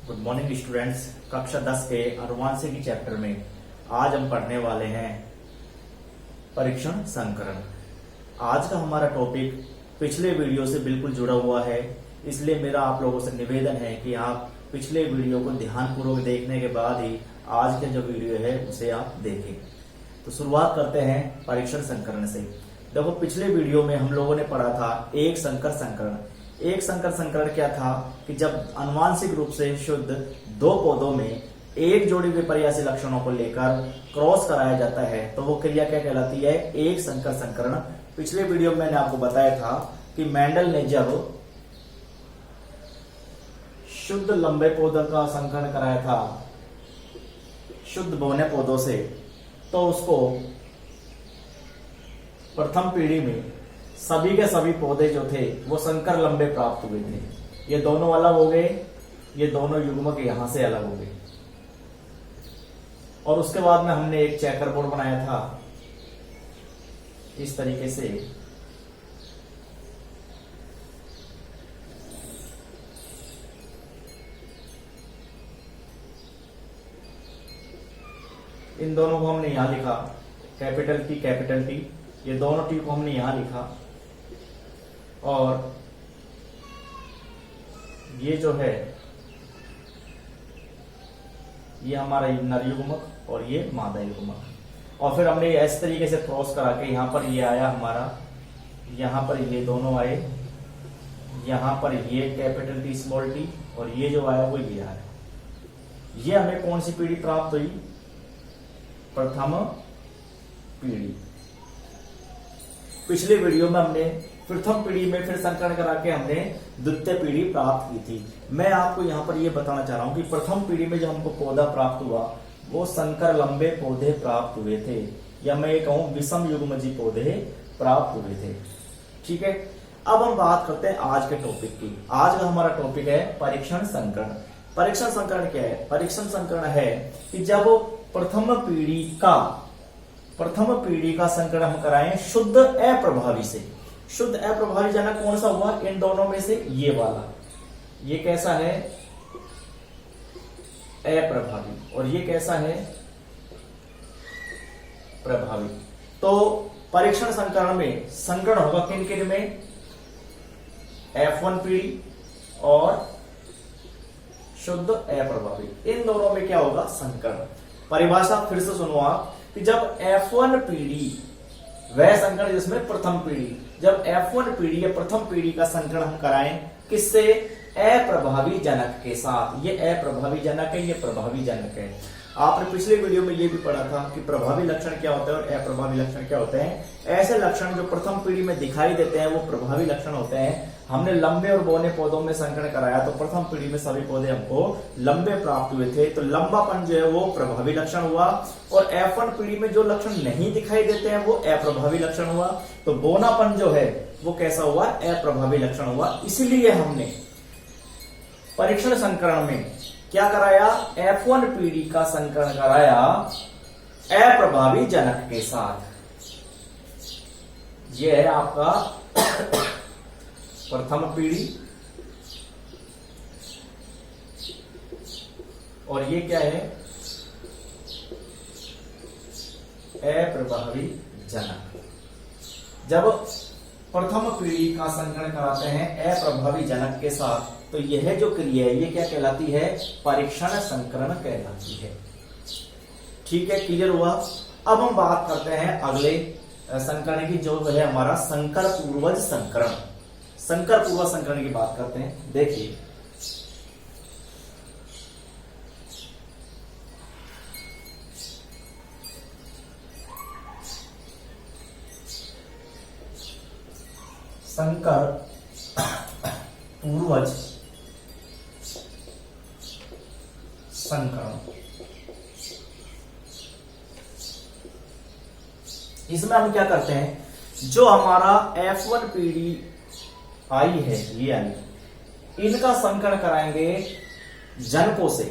Good morning students. कक्षा 10 के अनुवांशिकी chapter में आज हम पढ़ने वाले हैं परीक्षण संकरण। आज का हमारा टॉपिक पिछले वीडियो से बिल्कुल जुड़ा हुआ है, इसलिए मेरा आप लोगों से निवेदन है कि आप पिछले वीडियो को ध्यानपूर्वक देखने के बाद ही आज का जो वीडियो है उसे आप देखें। तो शुरुआत करते हैं परीक्षण संकरण से। देखो, पिछले वीडियो में हम लोगों ने पढ़ा था एक संकर संकरण। एक संकर संकरण क्या था कि जब आनुवांशिक रूप से शुद्ध दो पौधों में एक जोड़ी विपर्यासी लक्षणों को लेकर क्रॉस कराया जाता है तो वो क्रिया क्या कहलाती है? एक संकर संकरण। पिछले वीडियो में मैंने आपको बताया था कि मेंडल ने जब शुद्ध लंबे पौधों का संकरण कराया था शुद्ध बौने पौधों से, तो उसको प्रथम पीढ़ी में सभी के सभी पौधे जो थे वो संकर लंबे प्राप्त हुए थे। ये दोनों अलग हो गए, ये दोनों युग्मक यहां से अलग हो गए। और उसके बाद में हमने एक चेकर बोर्ड बनाया था इस तरीके से। इन दोनों को हमने यहां लिखा, कैपिटल टी, ये दोनों टी को हमने यहां लिखा। और ये जो है ये हमारा नर युग्मक और ये मादा युग्मक। और फिर हमने इस तरीके से क्रॉस करा के यहां पर ये आया हमारा, यहां पर ये दोनों आए, यहां पर ये कैपिटल टी स्मॉल टी, और ये जो आया वो ये आया। ये हमें कौन सी पीढ़ी प्राप्त हुई? प्रथम पीढ़ी। पिछले वीडियो में हमने प्रथम पीढ़ी में फिर संकरण करा के हमने द्वितीय पीढ़ी प्राप्त की थी। मैं आपको यहाँ पर यह बताना चाह रहा हूं कि प्रथम पीढ़ी में जो हमको पौधा प्राप्त हुआ वो संकर लंबे पौधे प्राप्त हुए थे, या मैं ये कहूं विषम युग्मजी पौधे प्राप्त हुए थे। ठीक है, अब हम बात करते हैं आज के टॉपिक की। आज का हमारा टॉपिक है परीक्षण संकरण। परीक्षण संकरण क्या है? परीक्षण संकरण है कि जब प्रथम पीढ़ी का संकरण हम कराएं शुद्ध अप्रभावी से। शुद्ध अप्रभावी जनक कौन सा हुआ? इन दोनों में से ये वाला। ये कैसा है? अप्रभावी। और ये कैसा है? प्रभावी। तो परीक्षण संकरण में संकरण होगा किन किन में? F1 पीढ़ी और शुद्ध अप्रभावी, इन दोनों में क्या होगा? संकरण। परिभाषा फिर से सुनो आप कि जब F1 पीढ़ी वह संकरण जिसमें प्रथम पीढ़ी, जब F1 पीढ़ी या प्रथम पीढ़ी का संकरण हम कराएं किससे? अप्रभावी जनक के साथ। ये अप्रभावी जनक है, ये प्रभावी जनक है। आपने पिछले वीडियो में ये भी पढ़ा था कि प्रभावी लक्षण क्या होता है और अप्रभावी लक्षण क्या होते हैं। ऐसे लक्षण जो प्रथम पीढ़ी में दिखाई देते हैं वो प्रभावी लक्षण होते हैं। हमने लंबे और बौने पौधों में संकरण कराया तो प्रथम पीढ़ी में सभी पौधे हमको लंबे प्राप्त हुए थे, तो लंबापन जो है वो प्रभावी लक्षण हुआ। और F1 पीढ़ी में जो लक्षण नहीं दिखाई देते हैं वो अप्रभावी लक्षण हुआ। तो बौनापन जो है वो कैसा हुआ? अप्रभावी लक्षण हुआ। इसलिए हमने परीक्षण संकरण में क्या कराया? F1 पीढ़ी का संकरण कराया अप्रभावी जनक के साथ। यह है आपका प्रथम पीढ़ी, और ये क्या है? अप्रभावी जनक। जब प्रथम पीढ़ी का संकरण कराते हैं अप्रभावी जनक के साथ तो यह जो क्रिया है ये क्या कहलाती है? परीक्षण संकरण कहलाती है। ठीक है, क्लियर हुआ? अब हम बात करते हैं अगले संकरण की, जो है हमारा संकर पूर्वज संकरण। संकर पूर्वज संकरण की बात करते हैं। देखिए, संकर पूर्वज संकरण, इसमें हम क्या करते हैं? जो हमारा F1 पीढ़ी आई है, ये आई, इनका संकरण कराएंगे जनकों से।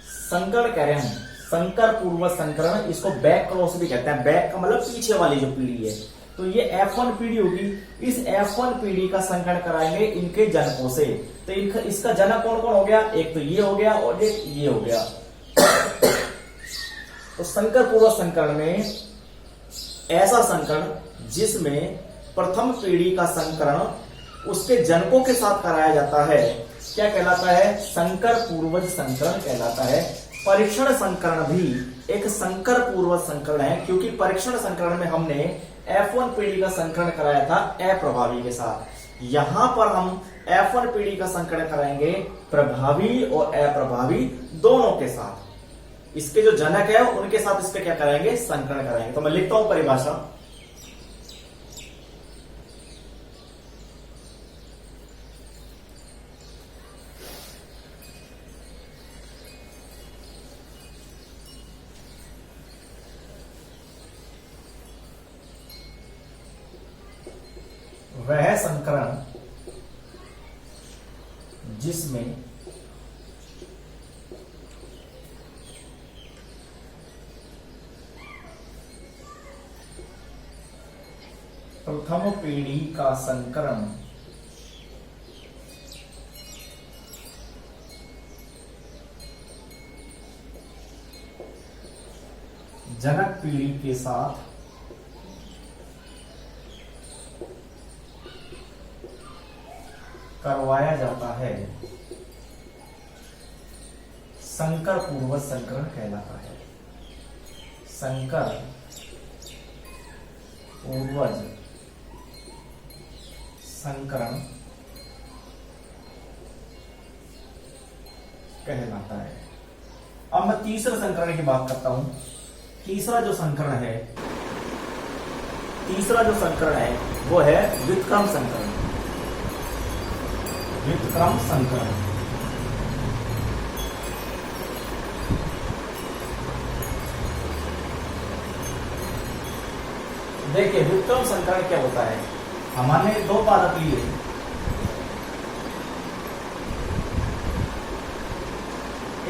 संकरण कह रहे हैं हम, संकर पूर्वज संकरण, इसको बैक क्रॉस भी कहते हैं। बैक का मतलब पीछे वाली जो पीढ़ी है। तो ये F1 पीढ़ी होगी, इस F1 पीढ़ी का संकरण कराएंगे इनके जनकों से। तो इसका जनक कौन कौन हो गया, एक तो ये हो गया और एक ये हो गया। तो संकर पूर्वज संकरण में ऐसा संकरण जिसमें प्रथम पीढ़ी का संकरण उसके जनकों के साथ कराया जाता है क्या कहलाता है, संकर पूर्वज संकरण कहलाता है। परीक्षण संकरण भी एक संकर पूर्वज संकरण है, क्योंकि परीक्षण संकरण में हमने F1 पीढ़ी का संकरण कराया था अप्रभावी के साथ। यहां पर हम F1 पीढ़ी का संकरण कराएंगे प्रभावी और अप्रभावी दोनों के साथ। इसके जो जनक है उनके साथ इसके क्या कराएंगे, संकरण कराएंगे। तो मैं लिखता हूं परिभाषा, वह संकरण जिसमें प्रथम पीढ़ी का संकरण जनक पीढ़ी के साथ करवाया जाता है, संकर पूर्वज संकरण कहलाता है। संकर पूर्वज संकरण कहलाता है। अब मैं तीसरे संकरण की बात करता हूं। तीसरा जो संकरण है वो है व्युत्क्रम संकरण। व्युत्क्रम संकरण देखिए, व्युत्क्रम संकरण क्या होता है, हमने दो पादप लिए,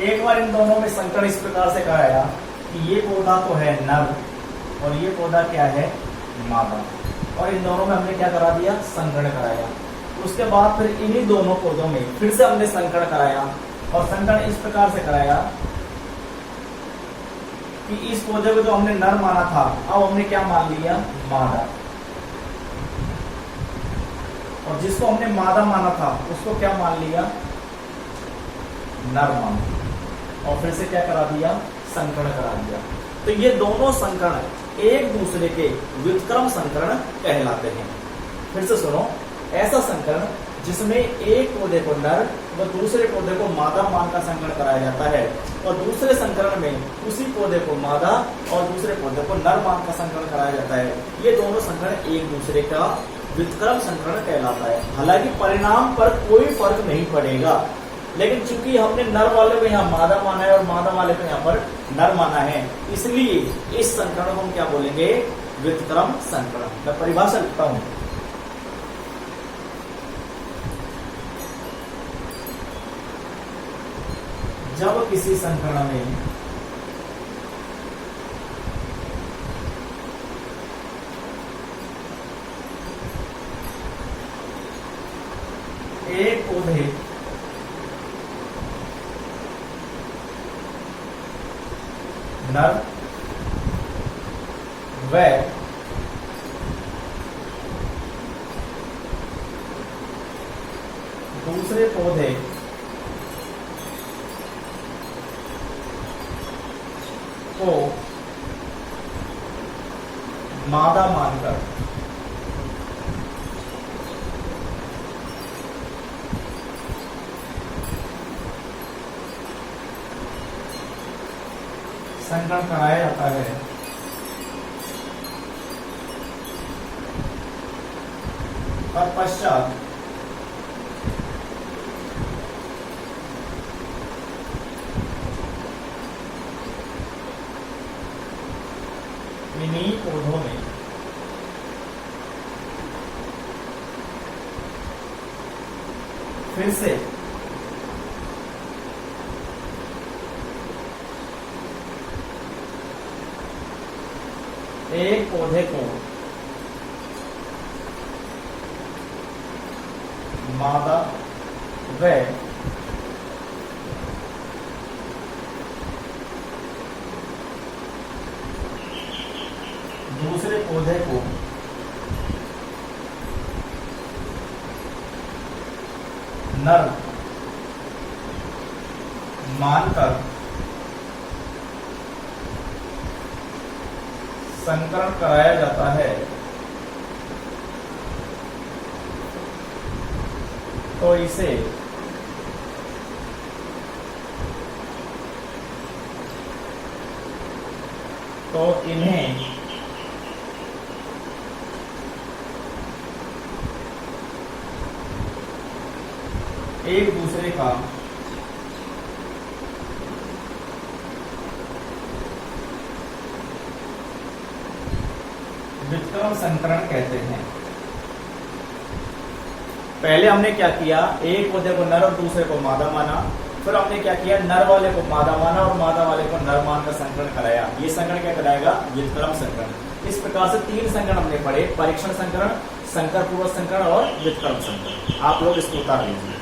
एक बार इन दोनों में संकरण इस प्रकार से कराया कि ये पौधा तो है नर और ये पौधा क्या है, मादा, और इन दोनों में हमने क्या करा दिया, संकरण कराया। उसके बाद फिर इन्हीं दोनों पौधों में फिर से हमने संकरण कराया, और संकरण इस प्रकार से कराया कि इस पौधे को जो हमने नर माना था अब हमने क्या मान लिया, मादा, और जिसको हमने मादा माना था उसको क्या मान लिया, नर मान, और फिर से क्या करा दिया, संकरण करा दिया। तो ये दोनों संकरण एक दूसरे के व्युत्क्रम संकरण कहलाते हैं। फिर से सुनो, ऐसा संकरण जिसमें एक पौधे को नर व दूसरे पौधे को मादा मानकर संकरण कराया जाता है, और दूसरे संकरण में उसी पौधे को मादा और दूसरे पौधे को नर मानकर संकरण कराया जाता है। ये दोनों संकरण एक दूसरे का व्युत्क्रम संकरण कहलाता है। हालांकि परिणाम पर कोई फर्क नहीं पड़ेगा, लेकिन चूंकि हमने नर वाले को यहाँ मादा माना है और मादा वाले को यहाँ पर नर माना है, इसलिए इस संकरण को हम क्या बोलेंगे, व्युत्क्रम संकरण। मैं परिभाषा लिखता हूं, जब किसी संकरण में एक पौधे नर व दूसरे पौधे को मादा मानकर संकरण कराया जाता है, तत्पश्चात इन्हीं पौधों में फिर से एक पौधे को मादा व पौधे को नर मानकर संकरण कराया जाता है तो इसे इन्हें एक दूसरे का व्युत्क्रम संकरण कहते हैं। पहले हमने क्या किया, एक पौधे को नर और दूसरे को मादा माना, फिर हमने क्या किया, नर वाले को मादा माना और मादा वाले को नर मानकर संकरण कराया। ये संकरण क्या कराएगा, व्युत्क्रम संकरण। इस प्रकार से 3 संकरण हमने पढ़े, परीक्षण संकरण, संकर पूर्वक संकरण और व्युत्क्रम संकरण। आप लोग इसको उतार लीजिए।